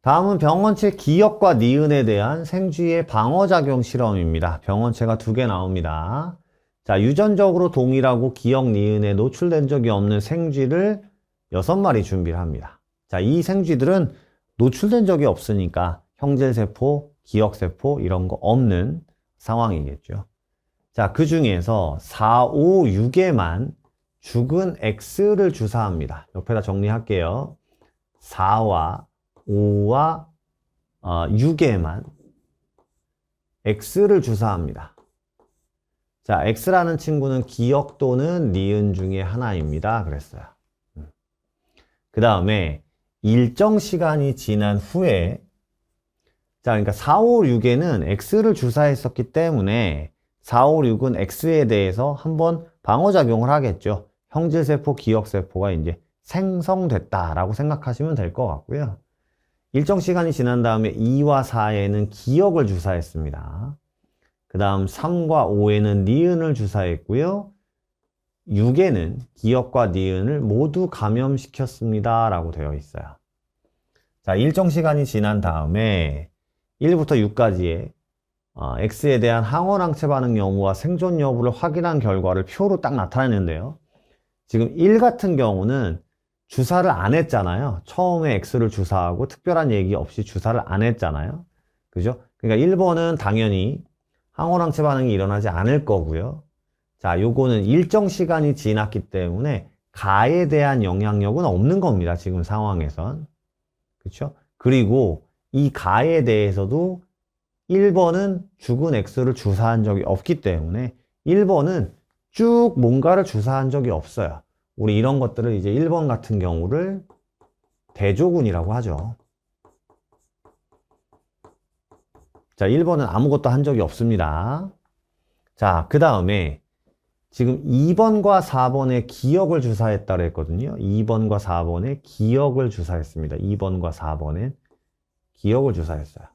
다음은 병원체 기억과 니은에 대한 생쥐의 방어작용 실험입니다. 병원체가 2개 나옵니다. 자, 유전적으로 동일하고 기억, 니은에 노출된 적이 없는 생쥐를 6마리 준비를 합니다. 자, 이 생쥐들은 노출된 적이 없으니까 형질세포, 기억세포 이런 거 없는 상황이겠죠. 자, 그 중에서 4, 5, 6에만 죽은 X를 주사합니다. 옆에다 정리할게요. 4와 5와 6에만 X를 주사합니다. 자, X라는 친구는 기억 또는 니은 중에 하나입니다. 그랬어요. 그 다음에 일정 시간이 지난 후에 자, 그러니까 4, 5, 6에는 X를 주사했었기 때문에 4, 5, 6은 X에 대해서 한번 방어작용을 하겠죠. 형질세포, 기억세포가 이제 생성됐다라고 생각하시면 될 것 같고요. 일정 시간이 지난 다음에 2와 4에는 기억을 주사했습니다. 그 다음 3과 5에는 니은을 주사했고요. 6에는 기억과 니은을 모두 감염시켰습니다. 라고 되어 있어요. 자, 일정 시간이 지난 다음에 1부터 6까지의 X에 대한 항원항체 반응 여부와 생존 여부를 확인한 결과를 표로 딱 나타내는데요. 지금 1 같은 경우는 주사를 안 했잖아요. 처음에 X를 주사하고 특별한 얘기 없이 주사를 안 했잖아요. 그죠? 그러니까 1번은 당연히 항원항체 반응이 일어나지 않을 거고요. 자, 요거는 일정 시간이 지났기 때문에 가에 대한 영향력은 없는 겁니다. 지금 상황에선. 그렇죠? 그리고 이 가에 대해서도 1번은 죽은 X를 주사한 적이 없기 때문에 1번은 쭉 뭔가를 주사한 적이 없어요. 우리 이런 것들을 이제 1번 같은 경우를 대조군이라고 하죠. 자, 1번은 아무것도 한 적이 없습니다. 자, 그 다음에 지금 2번과 4번에 기억을 주사했다 그랬거든요. 2번과 4번에 기억을 주사했습니다. 2번과 4번에 기억을 주사했어요.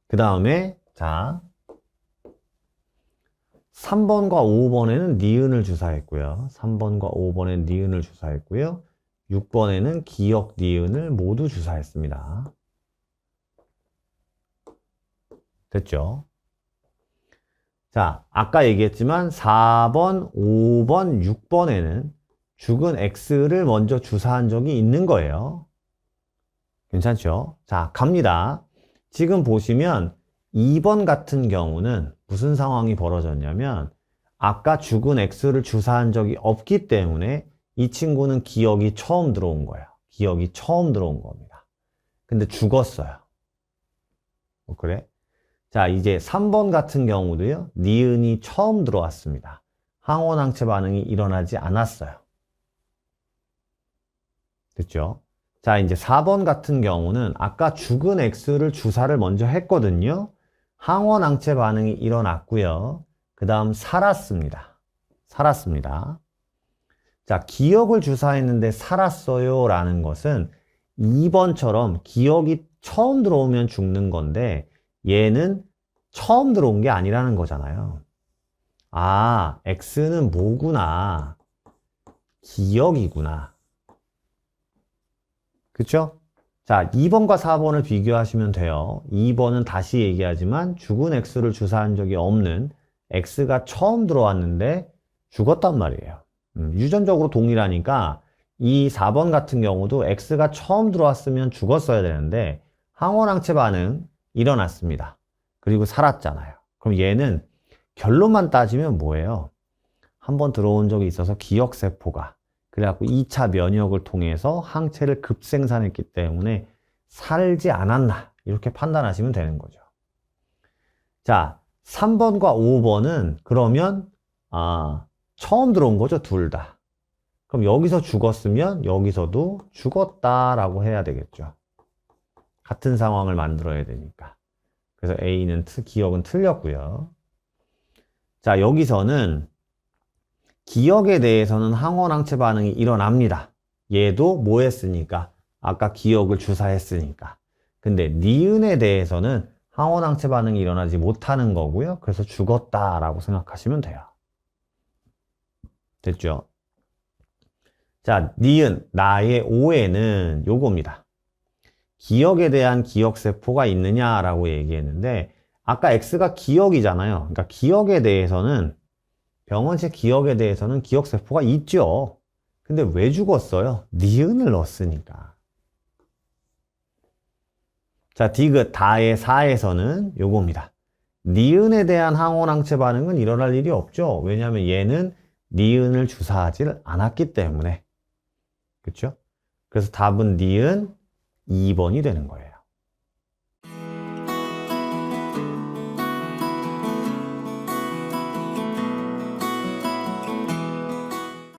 그 다음에 자 3번과 5번에는 니은을 주사했고요. 3번과 5번에 니은을 주사했고요. 6번에는 기억 니은을 모두 주사했습니다. 됐죠? 자, 아까 얘기했지만 4번, 5번, 6번에는 죽은 X를 먼저 주사한 적이 있는 거예요. 괜찮죠? 자, 갑니다. 지금 보시면 2번 같은 경우는 무슨 상황이 벌어졌냐면 아까 죽은 X를 주사한 적이 없기 때문에 이 친구는 기억이 처음 들어온 거예요. 기억이 처음 들어온 겁니다. 근데 죽었어요. 그래? 자, 이제 3번 같은 경우도요. 니은이 처음 들어왔습니다. 항원항체 반응이 일어나지 않았어요. 됐죠? 자, 이제 4번 같은 경우는 아까 죽은 X를 주사를 먼저 했거든요. 항원항체 반응이 일어났고요. 그 다음 살았습니다. 살았습니다. 자, 기억을 주사했는데 살았어요 라는 것은 2번처럼 기억이 처음 들어오면 죽는 건데 얘는 처음 들어온 게 아니라는 거잖아요. 아, X는 뭐구나. 기억이구나. 그쵸? 자, 2번과 4번을 비교하시면 돼요. 2번은 다시 얘기하지만 죽은 X를 주사한 적이 없는 X가 처음 들어왔는데 죽었단 말이에요. 유전적으로 동일하니까 이 4번 같은 경우도 X가 처음 들어왔으면 죽었어야 되는데 항원항체 반응 일어났습니다. 그리고 살았잖아요. 그럼 얘는 결론만 따지면 뭐예요? 한번 들어온 적이 있어서 기억세포가 그래갖고 2차 면역을 통해서 항체를 급생산했기 때문에 살지 않았나 이렇게 판단하시면 되는 거죠. 자, 3번과 5번은 그러면 처음 들어온 거죠, 둘 다. 그럼 여기서 죽었으면 여기서도 죽었다라고 해야 되겠죠. 같은 상황을 만들어야 되니까. 그래서 A는 기억은 틀렸고요. 자, 여기서는 기억에 대해서는 항원항체 반응이 일어납니다. 얘도 뭐 했으니까? 아까 기억을 주사했으니까. 근데 니은에 대해서는 항원항체 반응이 일어나지 못하는 거고요. 그래서 죽었다라고 생각하시면 돼요. 됐죠? 자, 니은, 나의 오해는 요겁니다. 기억에 대한 기억세포가 있느냐라고 얘기했는데, 아까 X가 기억이잖아요. 그러니까 기억에 대해서는, 병원식 기억에 대해서는 기억세포가 있죠. 근데 왜 죽었어요? 니은을 넣었으니까. 자, 디귿, 다의 사에서는 요겁니다. 니은에 대한 항원항체 반응은 일어날 일이 없죠. 왜냐하면 얘는 니은을 주사하지 않았기 때문에. 그렇죠? 그래서 답은 니은 2번이 되는 거예요.